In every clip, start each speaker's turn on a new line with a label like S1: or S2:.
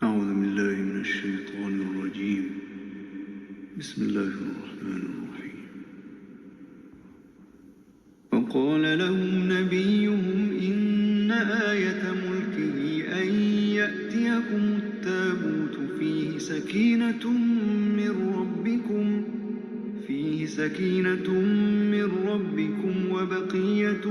S1: أعوذ بالله من الشيطان الرجيم. بسم الله الرحمن الرحيم. وقال لهم نبيهم إن آية ملكه أن يأتيكم التابوت فيه سكينة من ربكم وبقية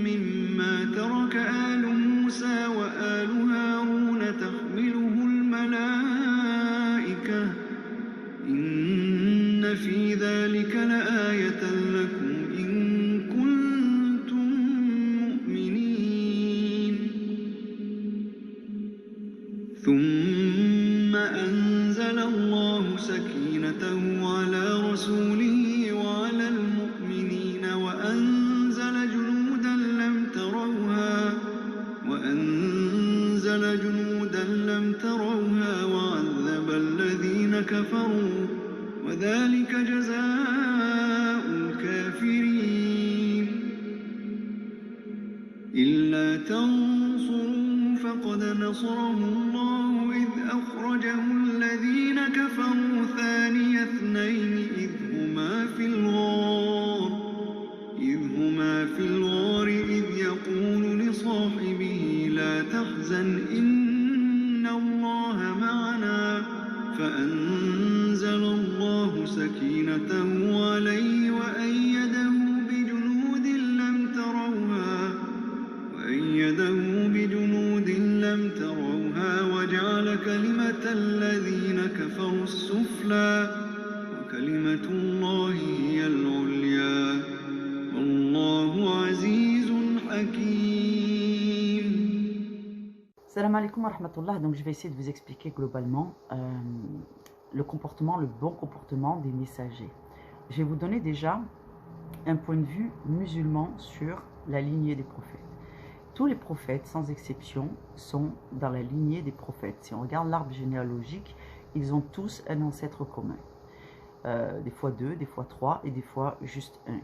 S1: مما ترك آل موسى وآل هارون تحمله الملائكة إن في ذلك لآية لكم إن كنتم مؤمنين. ثم أنزل الله سكينته على رسوله وعلى المؤمنين وأنزل جنودا لم تروها وعذب الذين كفروا وذلك جزاء الكافرين. إلا تنصروه فقد نصره الله إذ أخرجه الذين كفروا ثاني اثنين إذ هما في الغار إذ يقول لصاحبه لا تحزن إن الله معنا فأنزل الله سكينته عليه وأيده بجنود لم تروها وجعل كلمة الذين كفروا السفلى وكلمة الله هي العليا والله عزيز حكيم.
S2: Salam alaikum wa rahmatullah. Donc je vais essayer de vous expliquer globalement le bon comportement des messagers. Je vais vous donner déjà un point de vue musulman sur la lignée des prophètes. Tous les prophètes, sans exception, sont dans la lignée des prophètes. Si on regarde l'arbre généalogique, ils ont tous un ancêtre commun. Des fois 2, des fois 3 et des fois juste 1.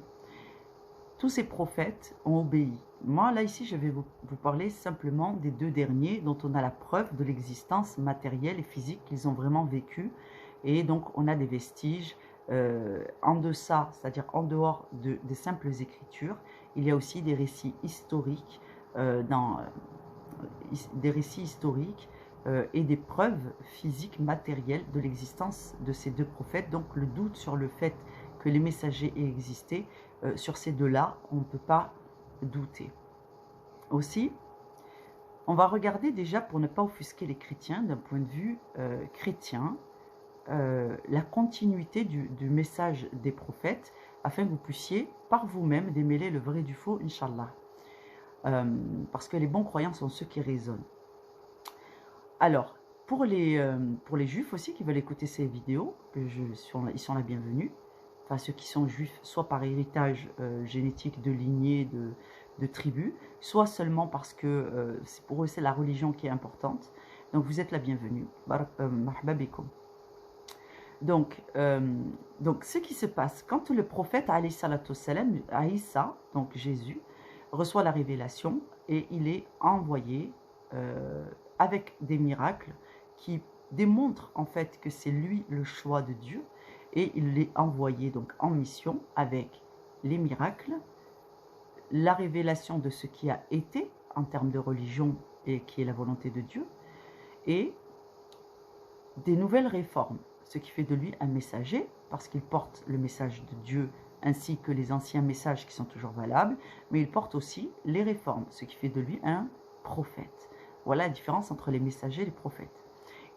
S2: Tous ces prophètes ont obéi. Moi, là, ici, je vais vous parler simplement des 2 derniers dont on a la preuve de l'existence matérielle et physique qu'ils ont vraiment vécu. Et donc, on a des vestiges en deçà, c'est-à-dire en dehors des simples écritures. Il y a aussi des récits historiques, et des preuves physiques, matérielles de l'existence de ces 2 prophètes. Donc, le doute sur le fait que les messagers aient existé, sur ces 2-là, on ne peut pas douter. Aussi, on va regarder déjà, pour ne pas offusquer les chrétiens, d'un point de vue chrétien, la continuité du message des prophètes, afin que vous puissiez par vous-même démêler le vrai du faux, Inch'Allah. Parce que les bons croyants sont ceux qui raisonnent. Alors, pour les juifs aussi qui veulent écouter ces vidéos, ils sont la bienvenue. Enfin, ceux qui sont juifs, soit par héritage génétique de lignée, de tribu, soit seulement parce que pour eux c'est la religion qui est importante. Donc vous êtes la bienvenue. Marhaba bikoum. Donc, ce qui se passe, quand le prophète alayhi salatu wassalam, Aïssa, donc Jésus, reçoit la révélation et il est envoyé avec des miracles qui démontrent en fait que c'est lui le choix de Dieu. Et il est envoyé donc en mission avec les miracles, la révélation de ce qui a été en termes de religion et qui est la volonté de Dieu, et des nouvelles réformes, ce qui fait de lui un messager, parce qu'il porte le message de Dieu ainsi que les anciens messages qui sont toujours valables, mais il porte aussi les réformes, ce qui fait de lui un prophète. Voilà la différence entre les messagers et les prophètes.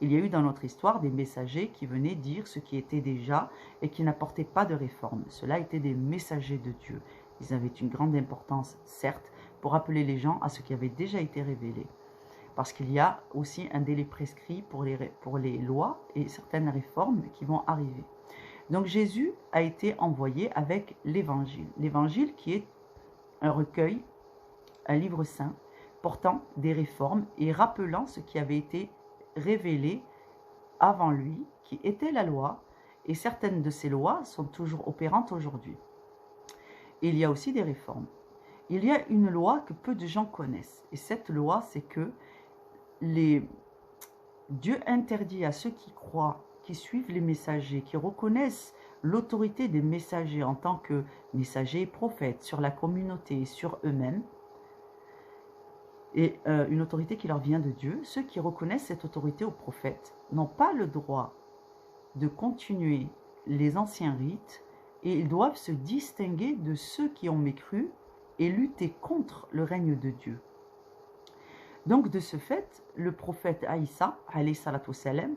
S2: Il y a eu dans notre histoire des messagers qui venaient dire ce qui était déjà et qui n'apportaient pas de réforme. Ceux-là étaient des messagers de Dieu. Ils avaient une grande importance, certes, pour appeler les gens à ce qui avait déjà été révélé. Parce qu'il y a aussi un délai prescrit pour les lois et certaines réformes qui vont arriver. Donc Jésus a été envoyé avec l'Évangile. L'Évangile qui est un recueil, un livre saint, portant des réformes et rappelant ce qui avait été révélé avant lui, qui était la loi, et certaines de ces lois sont toujours opérantes aujourd'hui. Il y a aussi des réformes. Il y a une loi que peu de gens connaissent, et cette loi, c'est que les Dieu interdit à ceux qui croient, qui suivent les messagers, qui reconnaissent l'autorité des messagers en tant que messagers et prophètes sur la communauté et sur eux-mêmes, et une autorité qui leur vient de Dieu. Ceux qui reconnaissent cette autorité aux prophètes n'ont pas le droit de continuer les anciens rites et ils doivent se distinguer de ceux qui ont mécru et lutter contre le règne de Dieu. Donc de ce fait, le prophète Aïssa, alayhi salatu wassalam,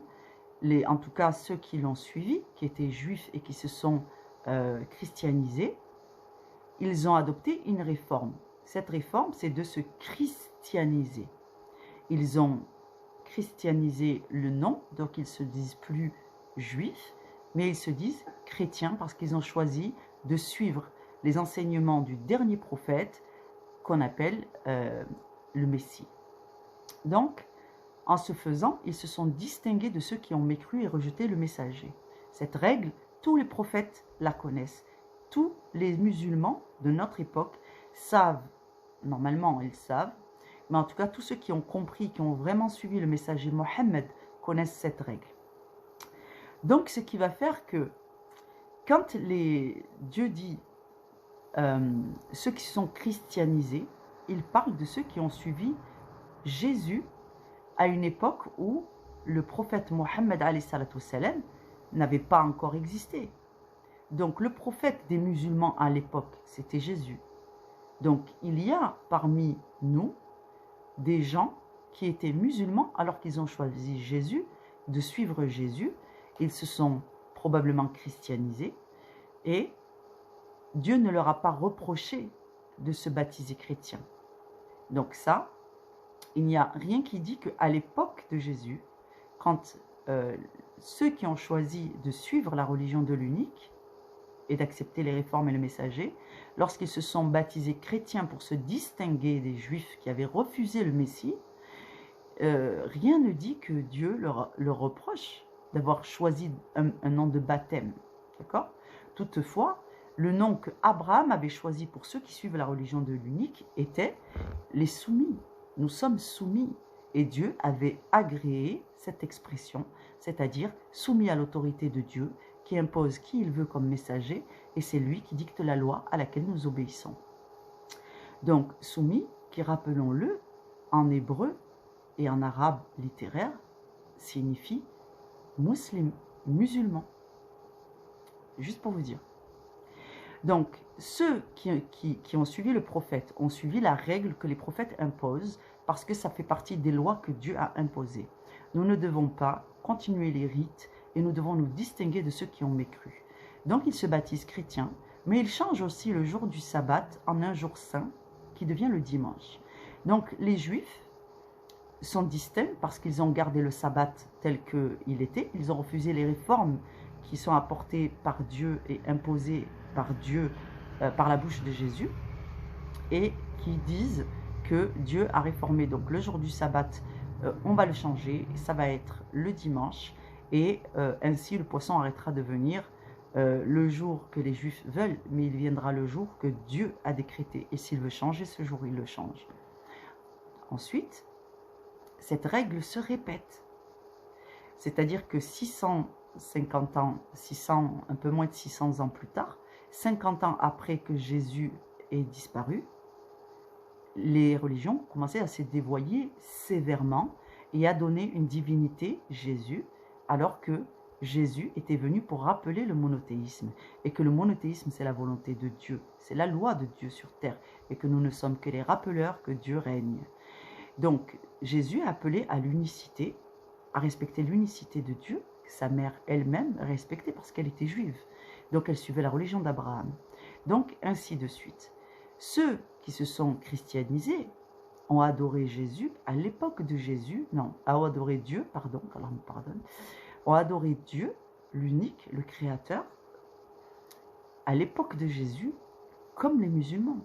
S2: en tout cas ceux qui l'ont suivi, qui étaient juifs et qui se sont christianisés, ils ont adopté une réforme. Cette réforme, c'est de se christianiser. Ils ont christianisé le nom, donc ils ne se disent plus juifs, mais ils se disent chrétiens parce qu'ils ont choisi de suivre les enseignements du dernier prophète qu'on appelle le Messie. Donc, en ce faisant, ils se sont distingués de ceux qui ont mécru et rejeté le messager. Cette règle, tous les prophètes la connaissent. Tous les musulmans de notre époque savent, normalement ils savent, mais en tout cas tous ceux qui ont compris, qui ont vraiment suivi le messager Mohammed connaissent cette règle. Donc ce qui va faire que quand Dieu dit ceux qui sont christianisés, il parle de ceux qui ont suivi Jésus à une époque où le prophète Mohammed n'avait pas encore existé. Donc le prophète des musulmans à l'époque, c'était Jésus. Donc il y a parmi nous des gens qui étaient musulmans alors qu'ils ont choisi Jésus, de suivre Jésus. Ils se sont probablement christianisés et Dieu ne leur a pas reproché de se baptiser chrétien. Donc ça, il n'y a rien qui dit qu'à l'époque de Jésus, quand ceux qui ont choisi de suivre la religion de l'unique et d'accepter les réformes et le messager, lorsqu'ils se sont baptisés chrétiens pour se distinguer des juifs qui avaient refusé le Messie, rien ne dit que Dieu leur reproche d'avoir choisi un nom de baptême. D'accord ? Toutefois, le nom que Abraham avait choisi pour ceux qui suivent la religion de l'unique était les soumis. Nous sommes soumis. Et Dieu avait agréé cette expression, c'est-à-dire soumis à l'autorité de Dieu, qui impose qui il veut comme messager, et c'est lui qui dicte la loi à laquelle nous obéissons. Donc, soumis, qui, rappelons-le, en hébreu et en arabe littéraire, signifie musulman, musulman. Juste pour vous dire. Donc, ceux qui ont suivi le prophète ont suivi la règle que les prophètes imposent parce que ça fait partie des lois que Dieu a imposées. Nous ne devons pas continuer les rites et nous devons nous distinguer de ceux qui ont mécru. Donc, ils se baptisent chrétiens, mais ils changent aussi le jour du sabbat en un jour saint qui devient le dimanche. Donc, les juifs sont distincts parce qu'ils ont gardé le sabbat tel qu'il était. Ils ont refusé les réformes qui sont apportées par Dieu et imposées par Dieu, par la bouche de Jésus, et qui disent que Dieu a réformé. Donc le jour du sabbat, on va le changer, ça va être le dimanche, et ainsi le poisson arrêtera de venir le jour que les Juifs veulent, mais il viendra le jour que Dieu a décrété, et s'il veut changer ce jour, il le change. Ensuite, cette règle se répète, c'est-à-dire que 650 ans, un peu moins de 600 ans plus tard, 50 ans après que Jésus ait disparu, les religions commençaient à se dévoyer sévèrement et à donner une divinité, Jésus, alors que Jésus était venu pour rappeler le monothéisme, et que le monothéisme c'est la volonté de Dieu, c'est la loi de Dieu sur terre, et que nous ne sommes que les rappeleurs que Dieu règne. Donc Jésus a appelé à l'unicité, à respecter l'unicité de Dieu, que sa mère elle-même respectait parce qu'elle était juive. Donc elle suivait la religion d'Abraham. Donc ainsi de suite. Ceux qui se sont christianisés ont adoré Jésus à l'époque de Jésus, non, ont adoré Dieu, pardon, qu'Allah me pardonne, ont adoré Dieu, l'unique, le Créateur, à l'époque de Jésus, comme les musulmans.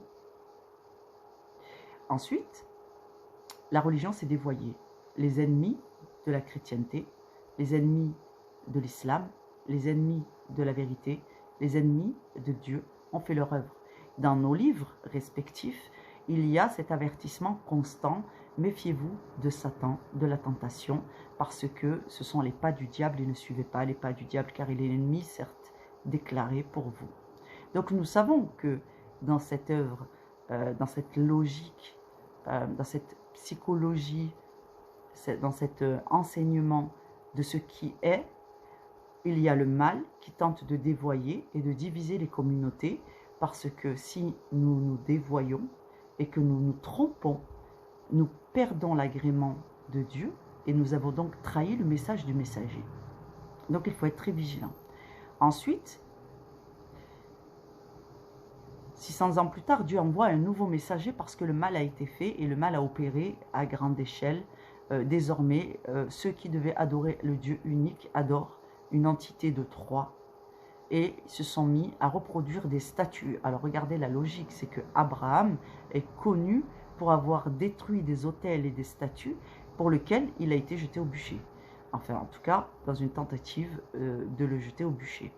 S2: Ensuite, la religion s'est dévoyée. Les ennemis de la chrétienté, les ennemis de l'islam, les ennemis de la vérité, les ennemis de Dieu ont fait leur œuvre. Dans nos livres respectifs, il y a cet avertissement constant, méfiez-vous de Satan, de la tentation, parce que ce sont les pas du diable et ne suivez pas les pas du diable, car il est l'ennemi, certes, déclaré pour vous. Donc nous savons que dans cette œuvre, dans cette logique, dans cette psychologie, dans cet enseignement de ce qui est, il y a le mal qui tente de dévoyer et de diviser les communautés, parce que si nous nous dévoyons et que nous nous trompons, nous perdons l'agrément de Dieu et nous avons donc trahi le message du messager. Donc il faut être très vigilant. Ensuite, 600 ans plus tard, Dieu envoie un nouveau messager parce que le mal a été fait et le mal a opéré à grande échelle. Désormais, ceux qui devaient adorer le Dieu unique adorent une entité de trois et se sont mis à reproduire des statues. Alors regardez la logique, c'est que Abraham est connu pour avoir détruit des autels et des statues pour lesquels il a été jeté au bûcher. Enfin, en tout cas, dans une tentative de le jeter au bûcher.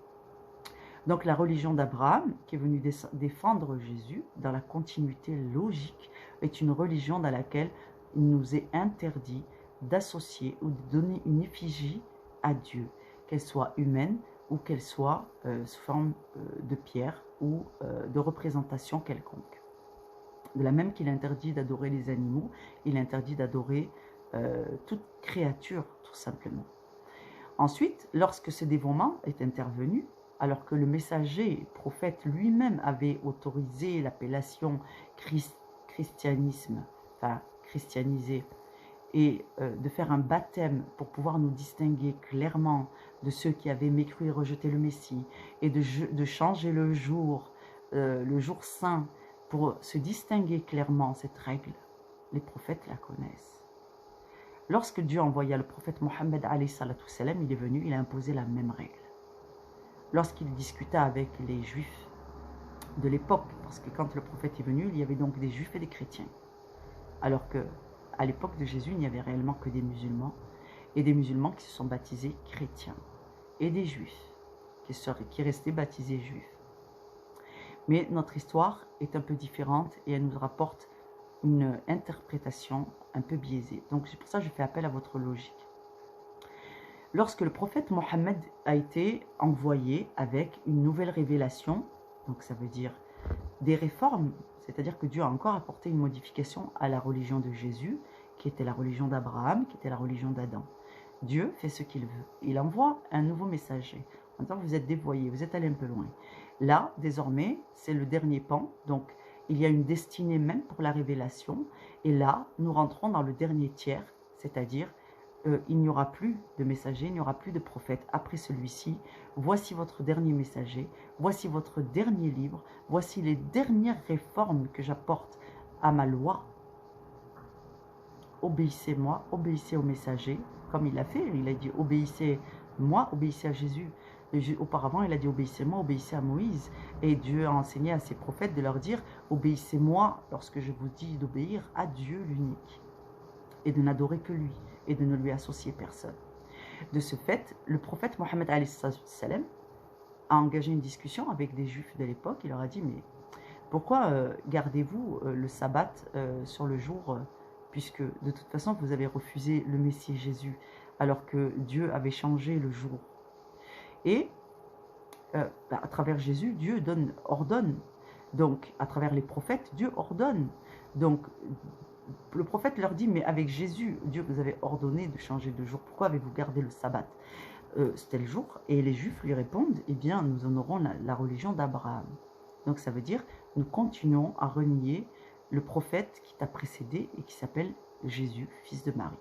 S2: Donc la religion d'Abraham, qui est venue défendre Jésus dans la continuité logique, est une religion dans laquelle il nous est interdit d'associer ou de donner une effigie à Dieu, qu'elle soit humaine ou qu'elle soit sous forme de pierre ou de représentation quelconque. De la même qu'il interdit d'adorer les animaux, il interdit d'adorer toute créature, tout simplement. Ensuite, lorsque ce dévoiement est intervenu, alors que le messager prophète lui-même avait autorisé l'appellation christianisme, enfin christianisé, et de faire un baptême pour pouvoir nous distinguer clairement de ceux qui avaient mécru et rejeté le Messie, et de changer le jour saint, pour se distinguer clairement, cette règle, les prophètes la connaissent. Lorsque Dieu envoya le prophète Mohammed alayhi salatu salam, il est venu, il a imposé la même règle. Lorsqu'il discuta avec les juifs de l'époque, parce que quand le prophète est venu, il y avait donc des juifs et des chrétiens. Alors que à l'époque de Jésus, il n'y avait réellement que des musulmans, et des musulmans qui se sont baptisés chrétiens, et des juifs qui restaient baptisés juifs. Mais notre histoire est un peu différente et elle nous rapporte une interprétation un peu biaisée. Donc c'est pour ça que je fais appel à votre logique. Lorsque le prophète Mohammed a été envoyé avec une nouvelle révélation, donc ça veut dire des réformes, c'est-à-dire que Dieu a encore apporté une modification à la religion de Jésus, qui était la religion d'Abraham, qui était la religion d'Adam. Dieu fait ce qu'il veut. Il envoie un nouveau messager. En disant, vous êtes dévoyés, vous êtes allés un peu loin. Là, désormais, c'est le dernier pan, donc il y a une destinée même pour la révélation. Et là, nous rentrons dans le dernier tiers, c'est-à-dire il n'y aura plus de messager, il n'y aura plus de prophète après celui-ci. Voici votre dernier messager, voici votre dernier livre, voici les dernières réformes que j'apporte à ma loi. Obéissez-moi, obéissez au messager, comme il l'a fait. Il a dit obéissez-moi, obéissez à Jésus. Auparavant, il a dit obéissez-moi, obéissez à Moïse. Et Dieu a enseigné à ses prophètes de leur dire obéissez-moi lorsque je vous dis d'obéir à Dieu l'unique et de n'adorer que lui et de ne lui associer personne. De ce fait, le prophète Mohammed a engagé une discussion avec des juifs de l'époque. Il leur a dit mais pourquoi gardez-vous le sabbat sur le jour puisque de toute façon vous avez refusé le Messie Jésus alors que Dieu avait changé le jour. Et à travers Jésus, Dieu ordonne. Donc, à travers les prophètes, Dieu ordonne. Donc, le prophète leur dit, mais avec Jésus, Dieu vous avait ordonné de changer de jour. Pourquoi avez-vous gardé le sabbat? C'était le jour. Et les Juifs lui répondent, eh bien, nous honorons la religion d'Abraham. Donc, ça veut dire, nous continuons à renier le prophète qui t'a précédé et qui s'appelle Jésus, fils de Marie.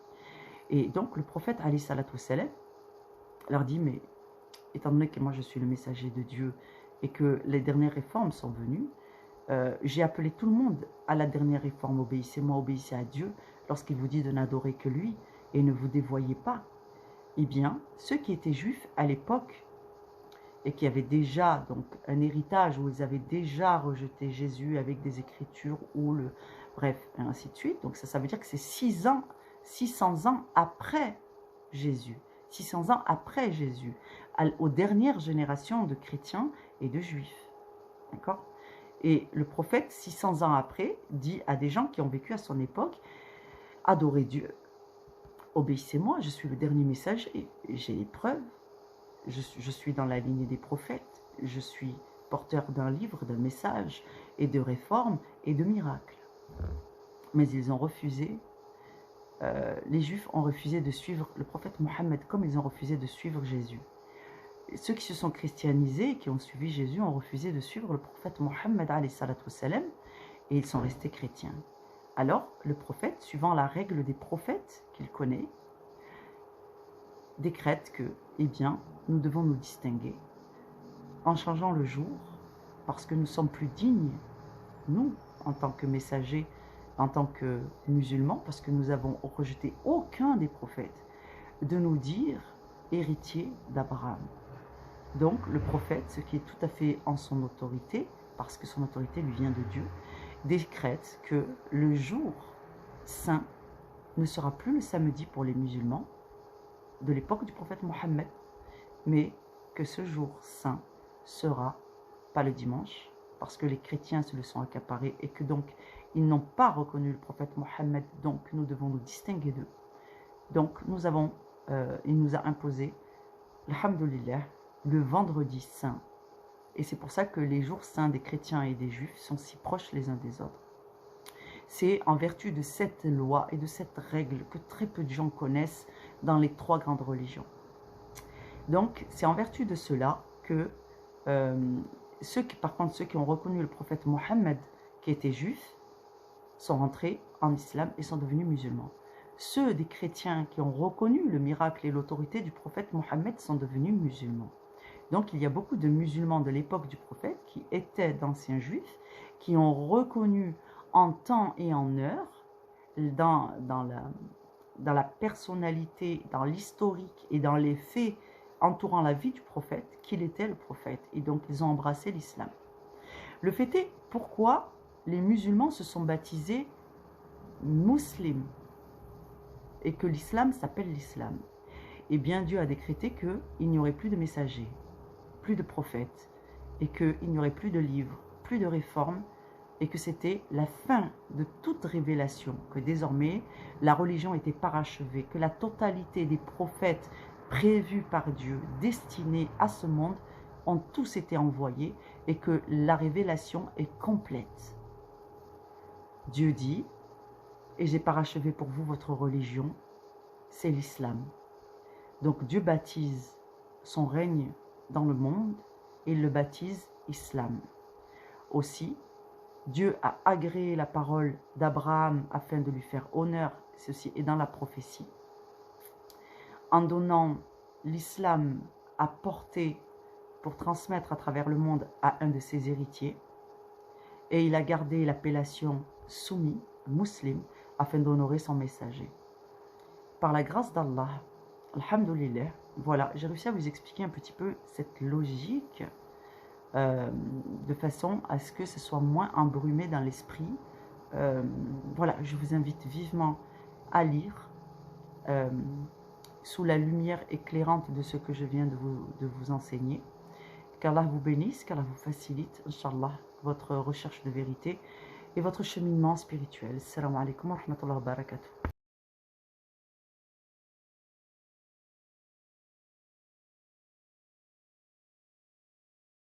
S2: Et donc, le prophète, alayhi salatu wassalam, leur dit, mais étant donné que moi je suis le messager de Dieu et que les dernières réformes sont venues, j'ai appelé tout le monde à la dernière réforme. Obéissez-moi, obéissez à Dieu lorsqu'il vous dit de n'adorer que lui et ne vous dévoyez pas. Eh bien, ceux qui étaient juifs à l'époque et qui avaient déjà donc un héritage où ils avaient déjà rejeté Jésus avec des écritures ou bref, ainsi de suite. Donc ça veut dire que c'est 600 ans après Jésus. 600 ans après Jésus, aux dernières générations de chrétiens et de juifs. D'accord? Et le prophète, 600 ans après, dit à des gens qui ont vécu à son époque, adorez Dieu, obéissez-moi, je suis le dernier messager, j'ai les preuves, je suis dans la lignée des prophètes, je suis porteur d'un livre, d'un message, et de réformes et de miracles. Mais ils ont refusé, les Juifs ont refusé de suivre le prophète Mohammed comme ils ont refusé de suivre Jésus. Et ceux qui se sont christianisés, qui ont suivi Jésus, ont refusé de suivre le prophète Mohammed alayhi salatu wassalam, et ils sont restés chrétiens. Alors, le prophète, suivant la règle des prophètes qu'il connaît, décrète que, eh bien, nous devons nous distinguer en changeant le jour, parce que nous sommes plus dignes, nous, en tant que messagers, en tant que musulmans, parce que nous avons rejeté aucun des prophètes, de nous dire héritier d'Abraham. Donc, le prophète, ce qui est tout à fait en son autorité, parce que son autorité lui vient de Dieu, décrète que le jour saint ne sera plus le samedi pour les musulmans de l'époque du prophète Mohammed, mais que ce jour saint sera pas le dimanche, parce que les chrétiens se le sont accaparés et que donc ils n'ont pas reconnu le prophète Mohammed, donc nous devons nous distinguer d'eux. Donc il nous a imposé, alhamdoulilah, le vendredi saint. Et c'est pour ça que les jours saints des chrétiens et des juifs sont si proches les uns des autres. C'est en vertu de cette loi et de cette règle que très peu de gens connaissent dans les trois grandes religions. Donc, c'est en vertu de cela que ceux qui ont reconnu le prophète Mohammed, qui était juif, sont rentrés en islam et sont devenus musulmans. Ceux des chrétiens qui ont reconnu le miracle et l'autorité du prophète Mohammed sont devenus musulmans. Donc, il y a beaucoup de musulmans de l'époque du prophète qui étaient d'anciens juifs, qui ont reconnu en temps et en heure, dans la personnalité, dans l'historique et dans les faits entourant la vie du prophète, qu'il était le prophète. Et donc, ils ont embrassé l'islam. Le fait est, pourquoi les musulmans se sont baptisés musulmans et que l'islam s'appelle l'islam? Eh bien, Dieu a décrété qu'il n'y aurait plus de messagers, plus de prophètes, et qu'il n'y aurait plus de livres, plus de réformes, et que c'était la fin de toute révélation, que désormais la religion était parachevée, que la totalité des prophètes prévus par Dieu, destinés à ce monde, ont tous été envoyés et que la révélation est complète. Dieu dit, et j'ai parachevé pour vous votre religion, c'est l'islam. Donc Dieu baptise son règne dans le monde et il le baptise islam. Aussi, Dieu a agréé la parole d'Abraham afin de lui faire honneur, ceci est dans la prophétie, en donnant l'islam à porter pour transmettre à travers le monde à un de ses héritiers, et il a gardé l'appellation soumis, musulman, afin d'honorer son messager. Par la grâce d'Allah, alhamdoulilah, voilà, j'ai réussi à vous expliquer un petit peu cette logique de façon à ce que ce soit moins embrumé dans l'esprit. Voilà, je vous invite vivement à lire sous la lumière éclairante de ce que je viens de vous enseigner. Qu'Allah vous bénisse, qu'Allah vous facilite, Inch'Allah, votre recherche de vérité et votre cheminement spirituel. Assalamu alaikum wa rahmatullahi wa barakatuh.